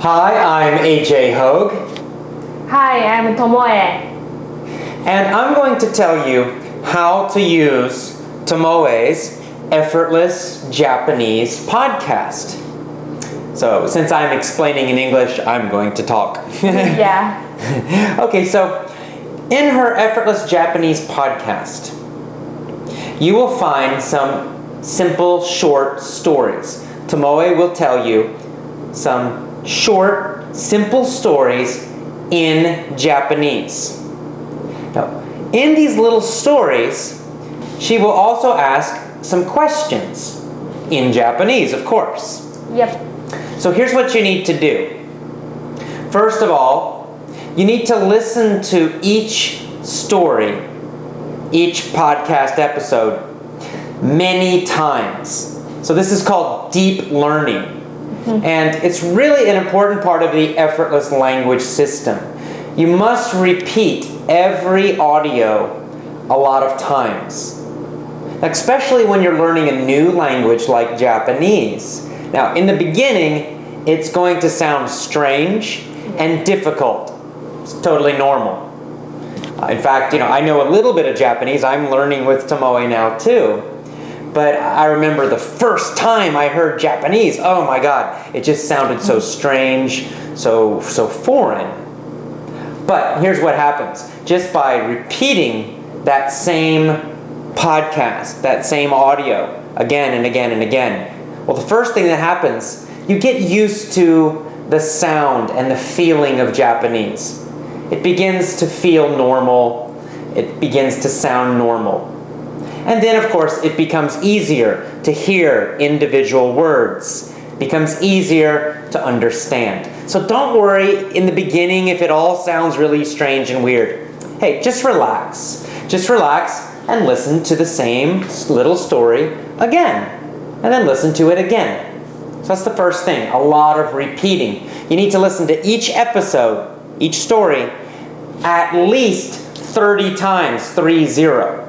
Hi, I'm AJ Hogue. Hi, I'm Tomoe. And I'm going to tell you how to use Tomoe's Effortless Japanese podcast. So, since I'm explaining in English, I'm going to talk. Yeah. Okay, so in her Effortless Japanese podcast, you will find some simple, short stories. Tomoe will tell you some short, simple stories in Japanese. Now, in these little stories, she will also ask some questions in Japanese, of course. Yep. So here's what you need to do. First of all, you need to listen to each story, each podcast episode, many times. So this is called deep learning. And it's really an important part of the effortless language system. You must repeat every audio a lot of times, especially when you're learning a new language like Japanese. Now, in the beginning, it's going to sound strange and difficult. It's totally normal. In fact, I know a little bit of Japanese. I'm learning with Tomoe now too. But I remember the first time I heard Japanese, oh my God, it just sounded so strange, so foreign. But here's what happens. Just by repeating that same podcast, that same audio, again and again and again, well, the first thing that happens, you get used to the sound and the feeling of Japanese. It begins to feel normal. It begins to sound normal. And then, of course, it becomes easier to hear individual words. It becomes easier to understand. So don't worry in the beginning if it all sounds really strange and weird. Hey, just relax. Just relax and listen to the same little story again. And then listen to it again. So that's the first thing, a lot of repeating. You need to listen to each episode, each story, at least 30 times, 30.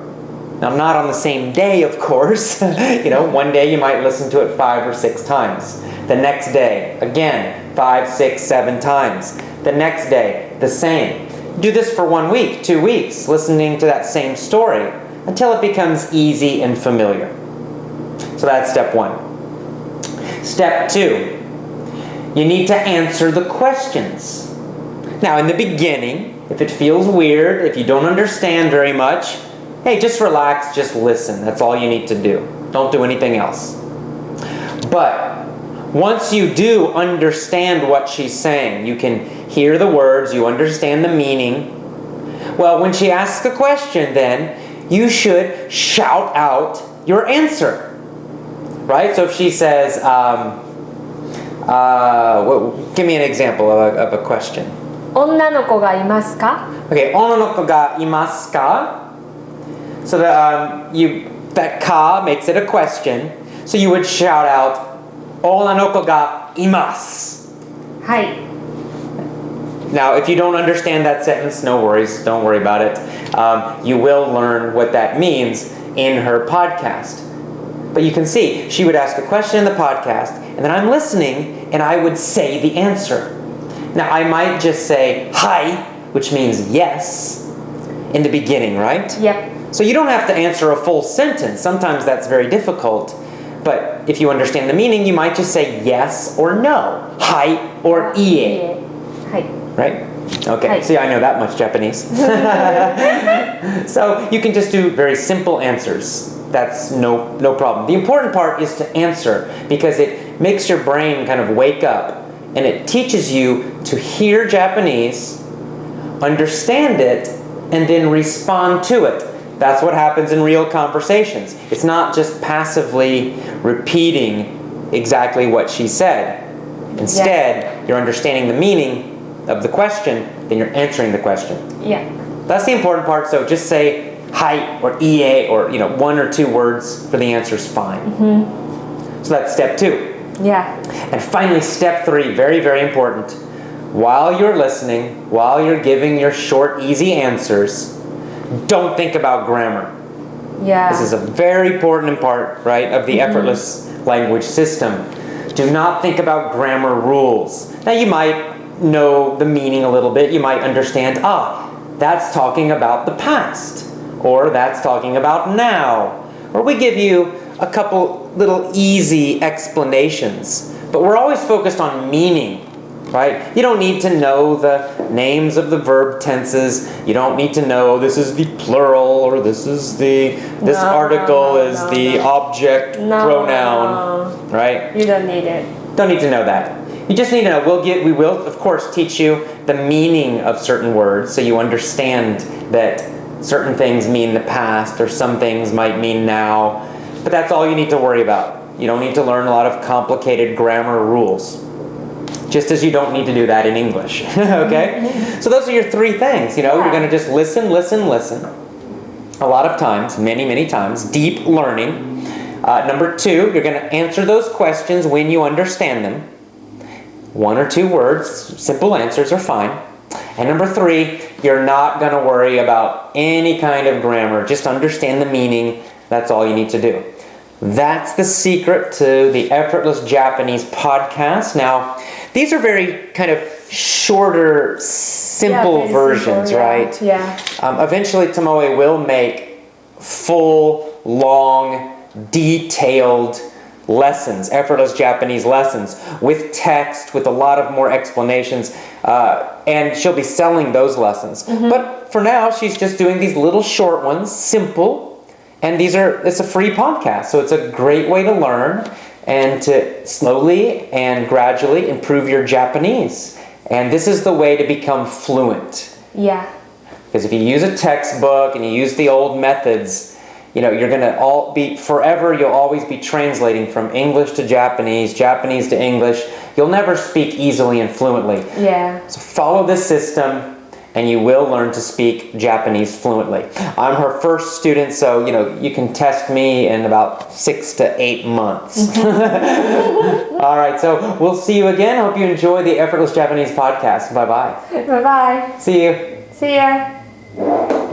Now, not on the same day, of course. One day you might listen to it 5 or 6 times. The next day, again, 5, 6, 7 times. The next day, the same. Do this for 1 week, 2 weeks, listening to that same story until it becomes easy and familiar. So that's step 1. Step 2, you need to answer the questions. Now, in the beginning, if it feels weird, if you don't understand very much, hey, just relax, just listen. That's all you need to do. Don't do anything else. But once you do understand what she's saying, you can hear the words, you understand the meaning. Well, when she asks a question, then you should shout out your answer. Right? So if she says, give me an example of a question. 女の子がいますか? Okay, 女の子がいますか? So that ka makes it a question. So you would shout out, 女の子がいます. はい。 Now, if you don't understand that sentence, no worries. Don't worry about it. You will learn what that means in her podcast. But you can see, she would ask a question in the podcast, and then I'm listening, and I would say the answer. Now, I might just say, hi, which means yes, in the begining, right? Yep. So you don't have to answer a full sentence. Sometimes that's very difficult. But if you understand the meaning, you might just say yes or no. Hai or ie. はい。Right? Okay. Hai. See, I know that much Japanese. So you can just do very simple answers. That's no problem. The important part is to answer because it makes your brain kind of wake up and it teaches you to hear Japanese, understand it, and then respond to it. That's what happens in real conversations. It's not just passively repeating exactly what she said. Instead, you're understanding the meaning of the question, then you're answering the question. Yeah. That's the important part. So just say hai or ie or 1 or 2 words for the answer is fine. So that's step 2. Yeah. And finally, step 3, very, very important. While you're listening, while you're giving your short, easy answers, don't think about grammar. Yeah. This is a very important part, right, of the effortless language system. Do not think about grammar rules. Now you might know the meaning a little bit. You might understand, that's talking about the past, or that's talking about now. Or we give you a couple little easy explanations, but we're always focused on meaning, right? You don't need to know the names of the verb tenses. You don't need to know this is the plural or this article is the object pronoun, right? You don't need it. Don't need to know that. You just need to know. We will of course teach you the meaning of certain words so you understand that certain things mean the past or some things might mean now. But that's all you need to worry about. You don't need to learn a lot of complicated grammar rules. Just as you don't need to do that in English. Okay? So those are your three things. You're going to just listen. A lot of times, many times. Deep learning. Number 2, you're going to answer those questions when you understand them. 1 or 2 words, simple answers are fine. And number 3, you're not going to worry about any kind of grammar. Just understand the meaning. That's all you need to do. That's the secret to the Effortless Japanese podcast. Now, these are very kind of shorter, simple versions, right? Yeah. Eventually, Tomoe will make full, long, detailed lessons, Effortless Japanese lessons, with text, with a lot of more explanations, and she'll be selling those lessons. But for now, she's just doing these little short ones, simple, and it's a free podcast, so it's a great way to learn and to slowly and gradually improve your Japanese. And this is the way to become fluent. Yeah. Because if you use a textbook and you use the old methods, you're going to you'll always be translating from English to Japanese, Japanese to English. You'll never speak easily and fluently. Yeah. So follow this system and you will learn to speak Japanese fluently. I'm her first student, so you can test me in about 6 to 8 months. All right, so we'll see you again. Hope you enjoy the Effortless Japanese podcast. Bye-bye. Bye-bye. See you. See ya.